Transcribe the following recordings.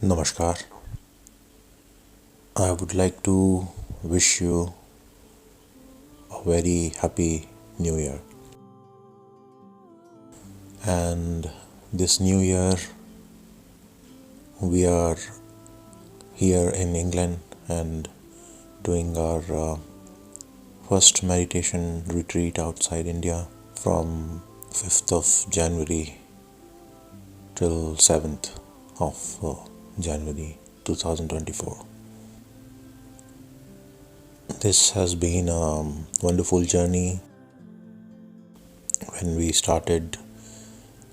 Namaskar. I would like to wish you a very happy new year. And this new year, we are here in England and doing our first meditation retreat outside India from 5th of January till 7th of January 2024. This has been a wonderful journey. When we started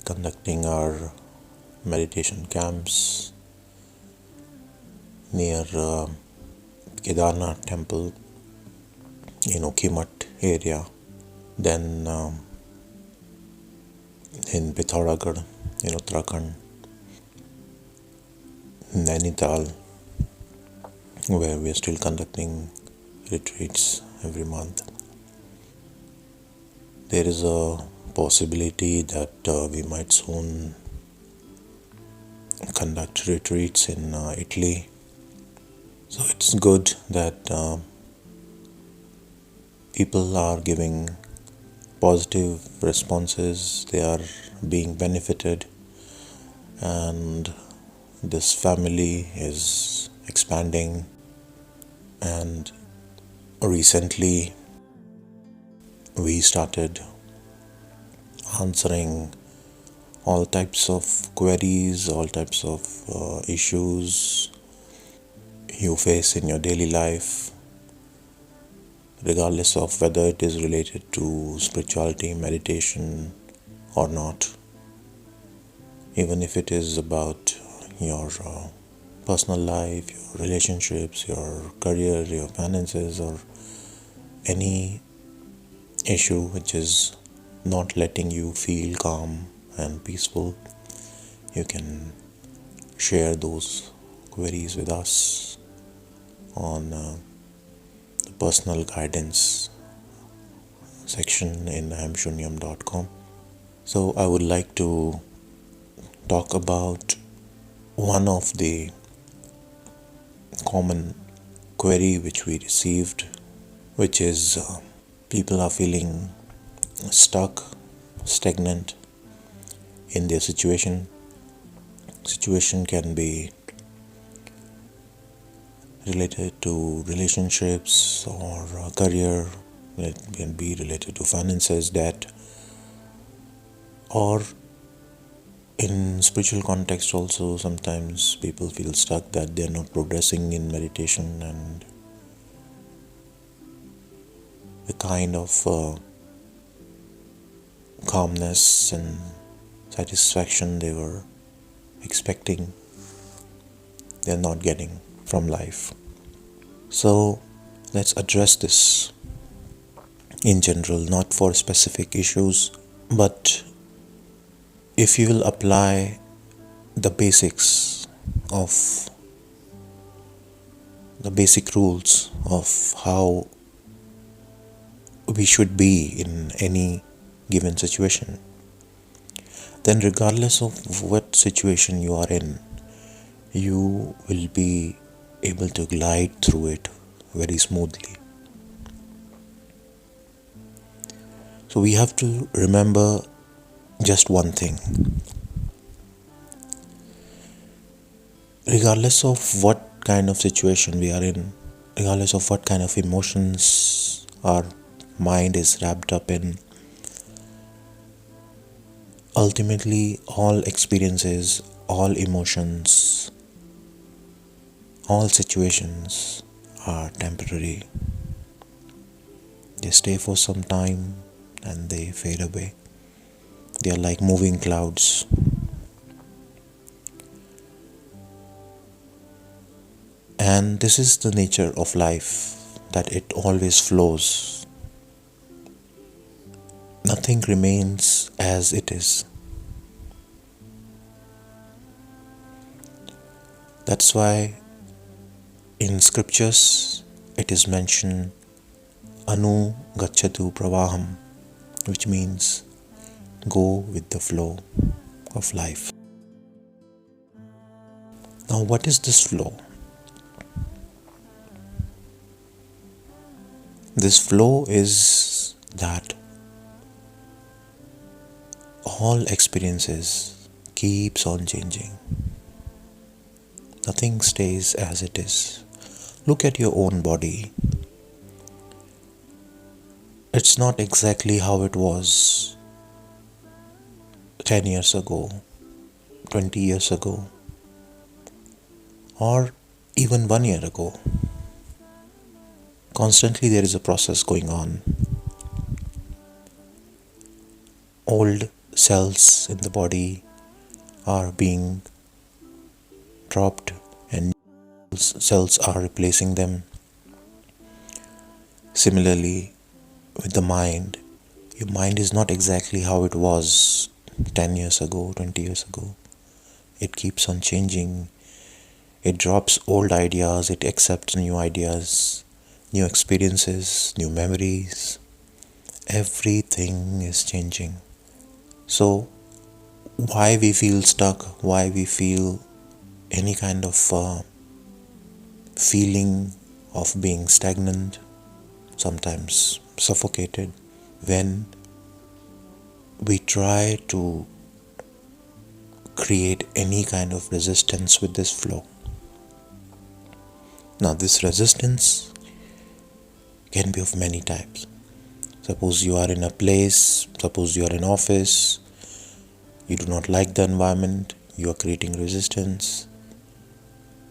conducting our meditation camps near Kedarnath temple in Okimat area, then in Pithoragarh in Uttarakhand, Nainital, where we are still conducting retreats every month. There is a possibility that we might soon conduct retreats in Italy. So it's good that people are giving positive responses, they are being benefited, and this family is expanding. And recently we started answering all types of queries, all types of issues you face in your daily life, regardless of whether it is related to spirituality, meditation or not. Even if it is about your personal life, your relationships, your career, your finances, or any issue which is not letting you feel calm and peaceful, you can share those queries with us on the personal guidance section in hamshunyam.com. So I would like to talk about one of the common query which we received, which is people are feeling stuck, stagnant in their situation. Situation can be related to relationships or career, it can be related to finances, debt, or in spiritual context also. Sometimes people feel stuck that they are not progressing in meditation, and the kind of calmness and satisfaction they were expecting, they are not getting from life. So let's address this in general, not for specific issues, but if you will apply the basics of the basic rules of how we should be in any given situation, then regardless of what situation you are in, you will be able to glide through it very smoothly. So we have to remember just one thing. Regardless of what kind of situation we are in, regardless of what kind of emotions our mind is wrapped up in, ultimately all experiences, all emotions, all situations are temporary. They stay for some time and they fade away. They are like moving clouds. And this is the nature of life, that it always flows. Nothing remains as it is. That's why in scriptures it is mentioned Anu Gachatu Pravaham, which means go with the flow of life. Now, what is this flow? This flow is that all experiences keeps on changing. Nothing stays as it is. Look at your own body. It's not exactly how it was 10 years ago, 20 years ago, or even 1 year ago. Constantly there is a process going on. Old cells in the body are being dropped and cells are replacing them. Similarly, with the mind, your mind is not exactly how it was 10 years ago, 20 years ago. It keeps on changing. It drops old ideas, it accepts new ideas, new experiences, new memories. Everything is changing. So, why we feel stuck, why we feel any kind of feeling of being stagnant, sometimes suffocated, when we try to create any kind of resistance with this flow. Now, this resistance can be of many types. Suppose you are in a place, suppose you are in office, you do not like the environment, you are creating resistance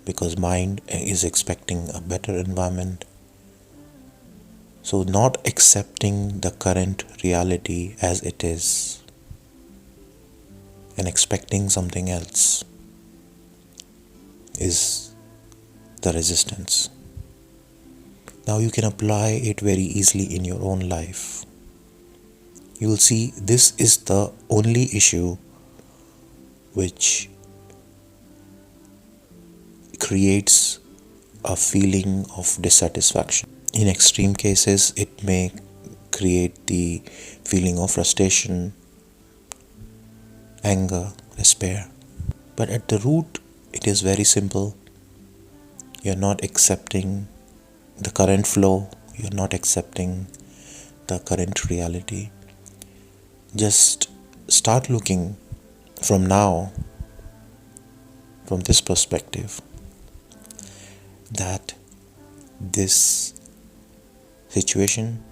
because mind is expecting a better environment. So not accepting the current reality as it is and expecting something else is the resistance. Now you can apply it very easily in your own life. You will see this is the only issue which creates a feeling of dissatisfaction. In extreme cases, it may create the feeling of frustration, anger, despair. But at the root, it is very simple. You're not accepting the current flow, you're not accepting the current reality. Just start looking from now, from this perspective, that this situation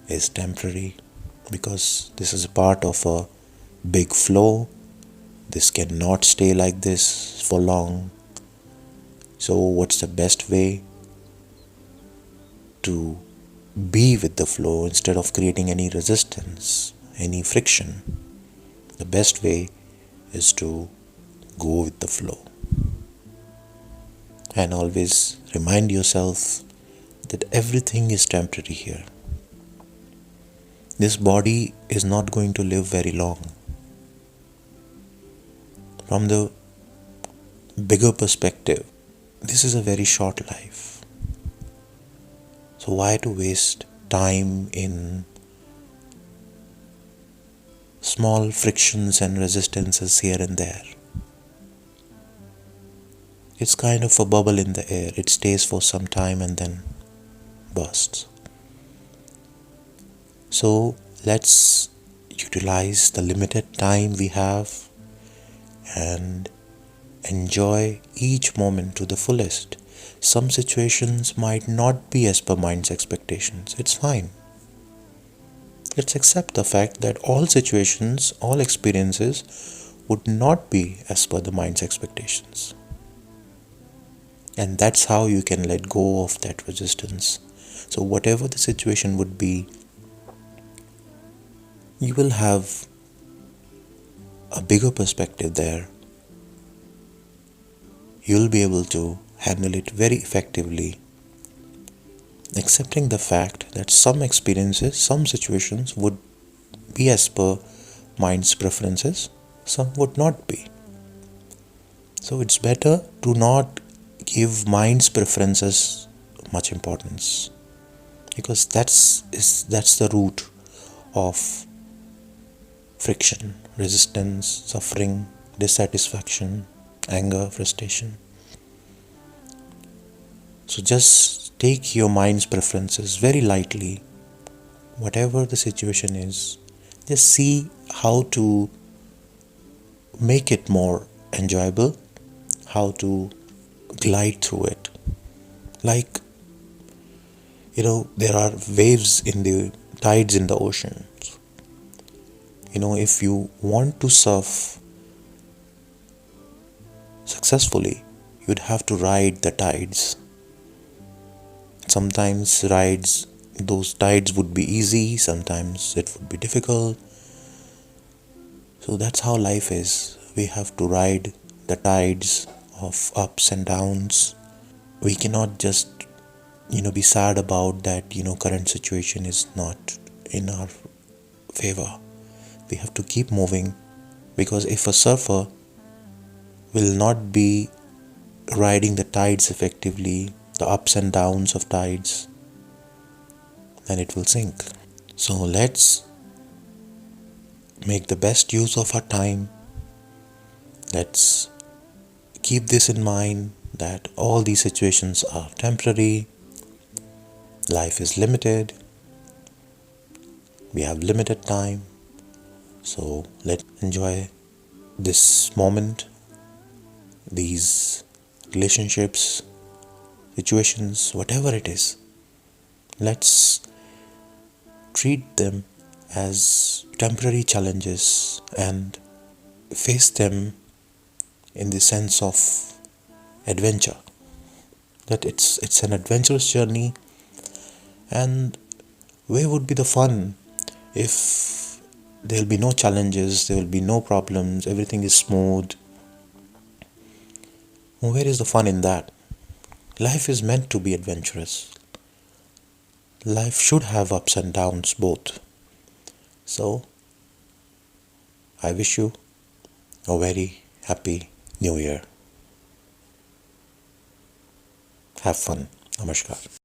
is temporary because this is a part of a big flow. This cannot stay like this for long. So what's the best way to be with the flow instead of creating any resistance, any friction? The best way is to go with the flow. And always remind yourself that everything is temporary here. This body is not going to live very long. From the bigger perspective, this is a very short life. So why to waste time in small frictions and resistances here and there? It's kind of a bubble in the air. It stays for some time and then bursts. So let's utilize the limited time we have and enjoy each moment to the fullest. Some situations might not be as per mind's expectations. It's fine. Let's accept the fact that all situations, all experiences would not be as per the mind's expectations. And that's how you can let go of that resistance. So whatever the situation would be, you will have a bigger perspective there. You'll be able to handle it very effectively, accepting the fact that some experiences, some situations would be as per mind's preferences, some would not be. So it's better to not give mind's preferences much importance, because that's the root of friction, resistance, suffering, dissatisfaction, anger, frustration. So just take your mind's preferences very lightly. Whatever the situation is, just see how to make it more enjoyable, how to glide through it. Like, there are waves in the tides in the ocean. If you want to surf successfully, you'd have to ride the tides. Sometimes those tides would be easy, sometimes it would be difficult. So that's how life is. We have to ride the tides of ups and downs. We cannot just, be sad about that, current situation is not in our favor. We have to keep moving, because if a surfer will not be riding the tides effectively, the ups and downs of tides, then it will sink. So let's make the best use of our time. Let's keep this in mind, that all these situations are temporary. Life is limited. We have limited time. So let's enjoy this moment, these relationships, situations, whatever it is. Let's treat them as temporary challenges and face them in the sense of adventure. That it's an adventurous journey, and where would be the fun if there'll be no challenges, there will be no problems, everything is smooth? Where is the fun in that? Life is meant to be adventurous. Life should have ups and downs both. So, I wish you a very happy New Year. Have fun. Namaskar.